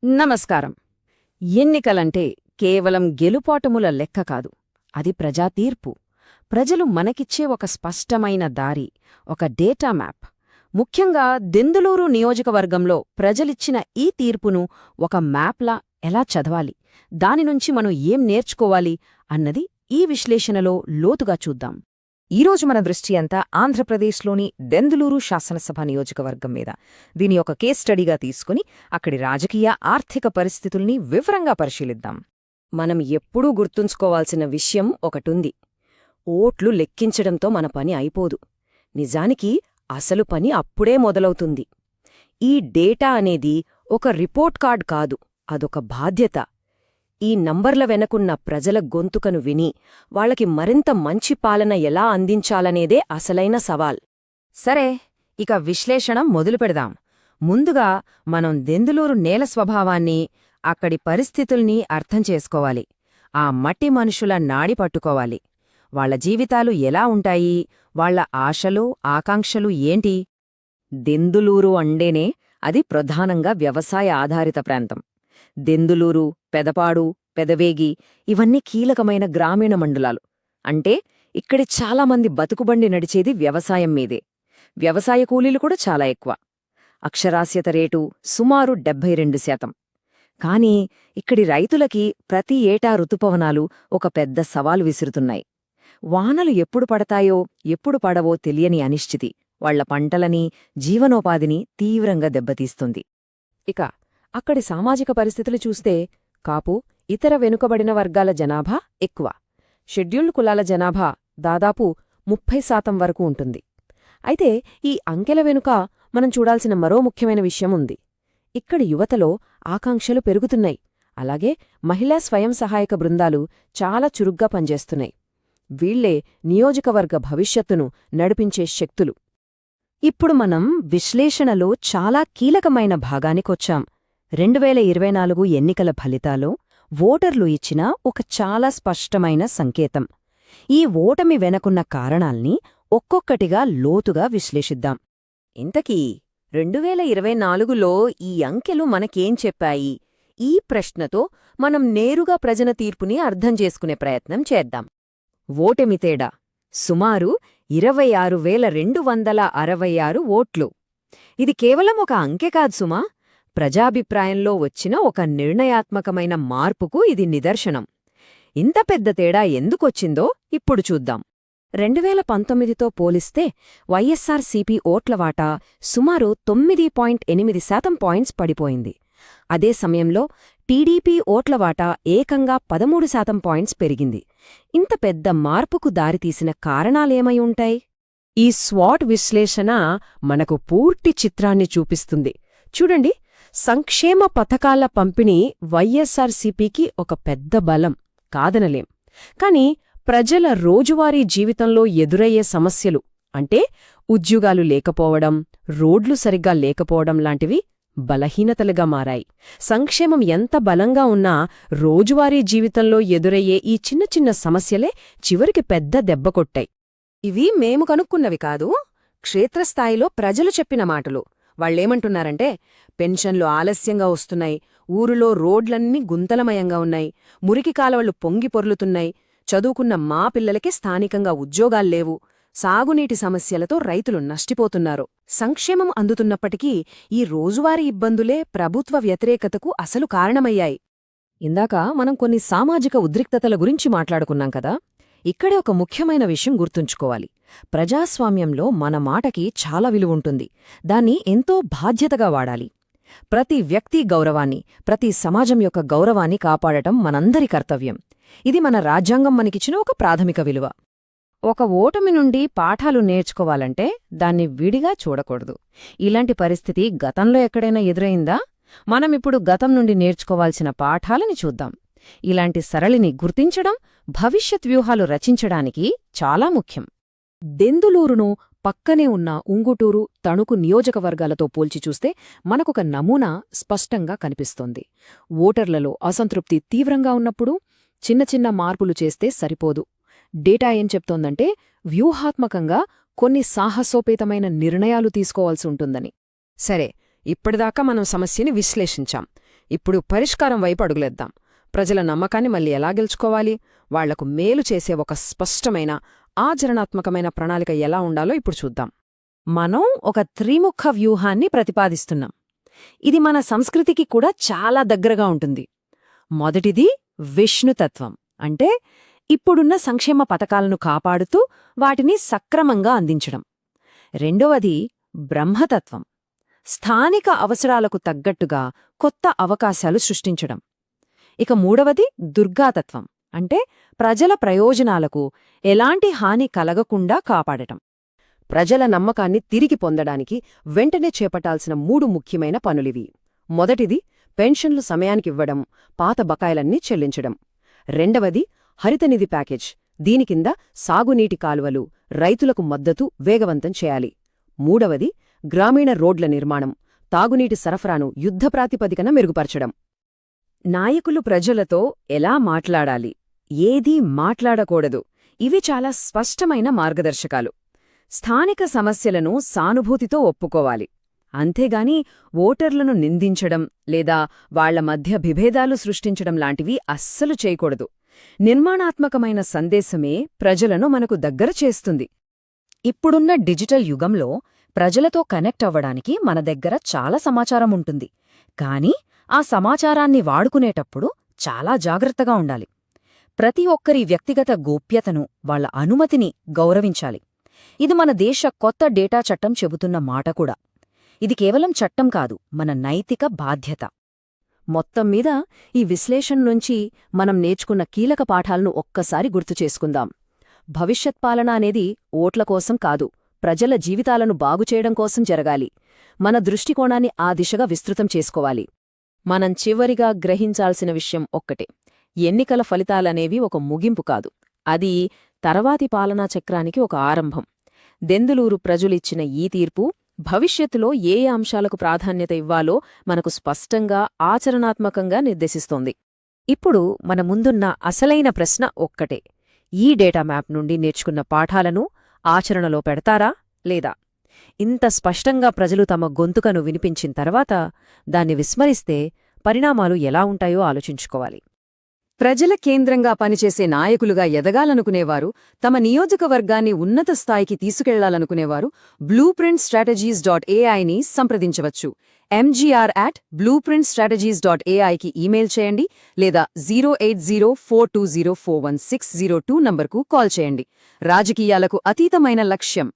నమస్కారం. ఎన్నికలంటే కేవలం గెలుపోటముల లెక్క కాదు, అది ప్రజా తీర్పు. ప్రజలు మనకిచ్చే ఒక స్పష్టమైన దారి, ఒక డేటా మ్యాప్. ముఖ్యంగా దెందులూరు నియోజకవర్గంలో ప్రజలిచ్చిన ఈ తీర్పును ఒక మ్యాప్లా ఎలా చదవాలి, దానినుంచి మనం ఏం నేర్చుకోవాలి అన్నది ఈ విశ్లేషణలో లోతుగా చూద్దాం. ఈరోజు మన దృష్టి అంతా ఆంధ్రప్రదేశ్లోని దెందులూరు శాసనసభ నియోజకవర్గం మీద. దీని ఒక కేస్ స్టడీగా తీసుకుని అక్కడి రాజకీయ ఆర్థిక పరిస్థితుల్ని వివరంగా పరిశీలిద్దాం. మనం ఎప్పుడూ గుర్తుంచుకోవాల్సిన విషయం ఒకటుంది. ఓట్లు లెక్కించడంతో మన పని అయిపోదు. నిజానికి అసలు పని అప్పుడే మొదలవుతుంది. ఈ డేటా అనేది ఒక రిపోర్ట్ కార్డ్ కాదు, అదొక బాధ్యత. ఈ నంబర్ల వెనకున్న ప్రజల గొంతుకను విని వాళ్ళకి మరింత మంచి పాలన ఎలా అందించాలనేదే అసలైన సవాల్. సరే, ఇక విశ్లేషణ మొదలుపెడదాం. ముందుగా మనం దెందులూరు నేల స్వభావాన్ని, అక్కడి పరిస్థితుల్ని అర్థం చేసుకోవాలి. ఆ మట్టి మనుషుల నాడి పట్టుకోవాలి. వాళ్ల జీవితాలు ఎలా ఉంటాయి, వాళ్ల ఆశలు, ఆకాంక్షలు ఏంటి? దెందులూరు అంటేనే అది ప్రధానంగా వ్యవసాయ ఆధారిత ప్రాంతం. దెందులూరు, పెదపాడు, పెదవేగి ఇవన్నీ కీలకమైన గ్రామీణ మండలాలు. అంటే ఇక్కడి చాలామంది బతుకుబండి నడిచేది వ్యవసాయం మీదే. వ్యవసాయ కూలీలు కూడా చాలా ఎక్కువ. అక్షరాస్యత రేటు సుమారు 72%. కానీ ఇక్కడి రైతులకి ప్రతి ఏటా ఋతుపవనాలు ఒక పెద్ద సవాలు విసురుతున్నాయి. వానలు ఎప్పుడు పడతాయో ఎప్పుడు పడవో తెలియని అనిశ్చితి వాళ్ల పంటలని, జీవనోపాధిని తీవ్రంగా దెబ్బతీస్తుంది. ఇక అక్కడి సామాజిక పరిస్థితులు చూస్తే కాపు, ఇతర వెనుకబడిన వర్గాల జనాభా ఎక్కువ. షెడ్యూల్డ్ కులాల జనాభా దాదాపు 30% వరకు ఉంటుంది. అయితే ఈ అంకెల వెనుక మనం చూడాల్సిన మరో ముఖ్యమైన విషయం ఉంది. ఇక్కడి యువతలో ఆకాంక్షలు పెరుగుతున్నాయి. అలాగే మహిళా స్వయం సహాయక బృందాలు చాలా చురుగ్గా పనిచేస్తున్నాయి. వీళ్లే నియోజకవర్గ భవిష్యత్తును నడిపించే శక్తులు. ఇప్పుడు మనం విశ్లేషణలో చాలా కీలకమైన భాగానికొచ్చాం. 2024 ఎన్నికల ఫలితాలో ఓటర్లు ఇచ్చిన ఒక చాలా స్పష్టమైన సంకేతం. ఈ ఓటమి వెనకున్న కారణాల్ని ఒక్కొక్కటిగా లోతుగా విశ్లేషిద్దాం. ఇంతకీ 2024లో ఈ అంకెలు మనకేం చెప్పాయి? ఈ ప్రశ్నతో మనం నేరుగా ప్రజల తీర్పుని అర్థం చేసుకునే ప్రయత్నం చేద్దాం. ఓటమి తేడా సుమారు 26,266 ఓట్లు. ఇది కేవలం ఒక అంకె కాదు సుమా, ప్రజాభిప్రాయంలో వచ్చిన ఒక నిర్ణయాత్మకమైన మార్పుకు ఇది నిదర్శనం. ఇంత పెద్ద తేడా ఎందుకొచ్చిందో ఇప్పుడు చూద్దాం. 2019తో పోలిస్తే వైఎస్సార్సీపీ ఓట్ల వాటా సుమారు 9.8% పాయింట్స్ పడిపోయింది. అదే సమయంలో టీడీపీ ఓట్ల వాటా ఏకంగా 13% పాయింట్స్ పెరిగింది. ఇంత పెద్ద మార్పుకు దారితీసిన కారణాలేమై ఉంటాయి? ఈ స్వాట్ విశ్లేషణ మనకు పూర్తి చిత్రాన్ని చూపిస్తుంది. చూడండి, సంక్షేమ పథకాల పంపిణీ వైఎస్సార్సీపీకి ఒక పెద్ద బలం, కాదనలేం. కాని ప్రజల రోజువారీ జీవితంలో ఎదురయ్యే సమస్యలు, అంటే ఉద్యోగాలు లేకపోవడం, రోడ్లు సరిగ్గా లేకపోవడం లాంటివి బలహీనతలుగా మారాయి. సంక్షేమం ఎంత బలంగా ఉన్నా రోజువారీ జీవితంలో ఎదురయ్యే ఈ చిన్న చిన్న సమస్యలే చివరికి పెద్ద దెబ్బకొట్టాయి. ఇవి మేము కనుక్కున్నవి కాదు, క్షేత్రస్థాయిలో ప్రజలు చెప్పిన మాటలు. వాళ్లేమంటున్నారంటే, పెన్షన్లు ఆలస్యంగా వస్తున్నాయి, ఊరులో రోడ్లన్నీ గుంతలమయంగా ఉన్నాయి, మురికి కాలవలు పొంగి పొర్లుతున్నాయి, చదువుకున్న మా పిల్లలకి స్థానికంగా ఉద్యోగాల్లేవు, సాగునీటి సమస్యలతో రైతులు నష్టిపోతున్నారు. సంక్షేమం అందుతున్నప్పటికీ ఈ రోజువారీ ఇబ్బందులే ప్రభుత్వ వ్యతిరేకతకు అసలు కారణమయ్యాయి. ఇందాక మనం కొన్ని సామాజిక ఉద్రిక్తతల గురించి మాట్లాడుకున్నాం కదా. ఇక్కడే ఒక ముఖ్యమైన విషయం గుర్తుంచుకోవాలి. ప్రజాస్వామ్యంలో మన మాటకి చాలా విలువుంటుంది. దాన్ని ఎంతో బాధ్యతగా వాడాలి. ప్రతి వ్యక్తి గౌరవాన్ని, ప్రతి సమాజం యొక్క గౌరవాన్ని కాపాడటం మనందరి కర్తవ్యం. ఇది మన రాజ్యాంగం మనకిచ్చిన ఒక ప్రాథమిక విలువ. ఒక ఓటమి నుండి పాఠాలు నేర్చుకోవాలంటే దాన్ని విడిగా చూడకూడదు. ఇలాంటి పరిస్థితి గతంలో ఎక్కడైనా ఎదురైందా? మనమిప్పుడు గతం నుండి నేర్చుకోవాల్సిన పాఠాలని చూద్దాం. ఇలాంటి సరళిని గుర్తించడం భవిష్యత్ వ్యూహాలు రచించడానికి చాలా ముఖ్యం. దెందులూరును పక్కనే ఉన్న ఉంగుటూరు, తణుకు నియోజకవర్గాలతో పోల్చి చూస్తే మనకొక నమూనా స్పష్టంగా కనిపిస్తోంది. ఓటర్లలో అసంతృప్తి తీవ్రంగా ఉన్నప్పుడు చిన్న చిన్న మార్పులు చేస్తే సరిపోదు. డేటా ఏం చెప్తోందంటే, వ్యూహాత్మకంగా కొన్ని సాహసోపేతమైన నిర్ణయాలు తీసుకోవాల్సి ఉంటుందని. సరే, ఇప్పటిదాకా మనం సమస్యని విశ్లేషించాం. ఇప్పుడు పరిష్కారం వైపు అడుగులేద్దాం. ప్రజల నమ్మకాన్ని మళ్ళీ ఎలా గెలుచుకోవాలి, వాళ్లకు మేలు చేసే ఒక స్పష్టమైన ఆచరణాత్మకమైన ప్రణాళిక ఎలా ఉండాలో ఇప్పుడు చూద్దాం. మనం ఒక త్రిముఖ వ్యూహాన్ని ప్రతిపాదిస్తున్నాం. ఇది మన సంస్కృతికి కూడా చాలా దగ్గరగా ఉంటుంది. మొదటిది విష్ణుతత్వం, అంటే ఇప్పుడున్న సంక్షేమ పథకాలను కాపాడుతూ వాటిని సక్రమంగా అందించడం. రెండవది బ్రహ్మతత్వం, స్థానిక అవసరాలకు తగ్గట్టుగా కొత్త అవకాశాలు సృష్టించడం. ఇక మూడవది దుర్గాతత్వం, అంటే ప్రజల ప్రయోజనాలకు ఎలాంటి హాని కలగకుండా కాపాడటం. ప్రజల నమ్మకాన్ని తిరిగి పొందడానికి వెంటనే చేపట్టాల్సిన 3 ముఖ్యమైన పనులివి. మొదటిది పెన్షన్లు సమయానికివ్వడం, పాత బకాయిలన్నీ చెల్లించడం. రెండవది హరితనిధి ప్యాకేజ్, దీని కింద సాగునీటి కాలువలు, రైతులకు మద్దతు వేగవంతం చేయాలి. మూడవది గ్రామీణ రోడ్ల నిర్మాణం, తాగునీటి సరఫరాను యుద్ధప్రాతిపదికన మెరుగుపరచడం. నాయకులు ప్రజలతో ఎలా మాట్లాడాలి, ఏదీ మాట్లాడకూడదు, ఇవి చాలా స్పష్టమైన మార్గదర్శకాలు. స్థానిక సమస్యలను సానుభూతితో ఒప్పుకోవాలి, అంతేగాని ఓటర్లను నిందించడం లేదా వాళ్ల మధ్య విభేదాలు సృష్టించడం లాంటివి అస్సలు చేయకూడదు. నిర్మాణాత్మకమైన సందేశమే ప్రజలను మనకు దగ్గర చేస్తుంది. ఇప్పుడున్న డిజిటల్ యుగంలో ప్రజలతో కనెక్ట్ అవ్వడానికి మన దగ్గర చాలా సమాచారం ఉంటుంది. కానీ ఆ సమాచారాన్ని వాడుకునేటప్పుడు చాలా జాగ్రత్తగా ఉండాలి. ప్రతి ఒక్కరి వ్యక్తిగత గోప్యతను, వాళ్ల అనుమతిని గౌరవించాలి. ఇది మన దేశ కొత్త డేటా చట్టం చెబుతున్న మాట కూడా. ఇది కేవలం చట్టం కాదు, మన నైతిక బాధ్యత. మొత్తం మీద ఈ విశ్లేషణ నుంచి మనం నేర్చుకున్న కీలక పాఠాలను ఒక్కసారి గుర్తుచేసుకుందాం. భవిష్యత్ పాలన అనేది ఓట్ల కోసం కాదు, ప్రజల జీవితాలను బాగుచేయడం కోసం జరగాలి. మన దృష్టికోణాన్ని ఆ దిశగా విస్తృతం చేసుకోవాలి. మనం చివరిగా గ్రహించాల్సిన విషయం ఒక్కటే: ఎన్నికల ఫలితాలనేవి ఒక ముగింపు కాదు, అది తర్వాతి పాలనా చక్రానికి ఒక ఆరంభం. దెందులూరు ప్రజలిచ్చిన ఈ తీర్పు భవిష్యత్తులో ఏ అంశాలకు ప్రాధాన్యత ఇవ్వాలో మనకు స్పష్టంగా, ఆచరణాత్మకంగా నిర్దేశిస్తోంది. ఇప్పుడు మన ముందున్న అసలైన ప్రశ్న ఒక్కటే: ఈ డేటా మ్యాప్ నుండి నేర్చుకున్న పాఠాలను ఆచరణలో పెడతారా లేదా? ఇంత స్పష్టంగా ప్రజలు తమ గొంతుకను వినిపించిన తర్వాత దాన్ని విస్మరిస్తే పరిణామాలు ఎలా ఉంటాయో ఆలోచించుకోవాలి. ప్రజల కేంద్రంగా పనిచేసే నాయకులుగా ఎదగాలనుకునేవారు, తమ నియోజకవర్గాన్ని ఉన్నత స్థాయికి తీసుకెళ్లాలనుకునేవారు blueprintstrategies.ai ని సంప్రదించవచ్చు. mgr@blueprintstrategies.ai కి ఈమెయిల్ చేయండి లేదా 08042041602 నంబర్కు కాల్ చేయండి. రాజకీయాలకు అతీతమైన లక్ష్యం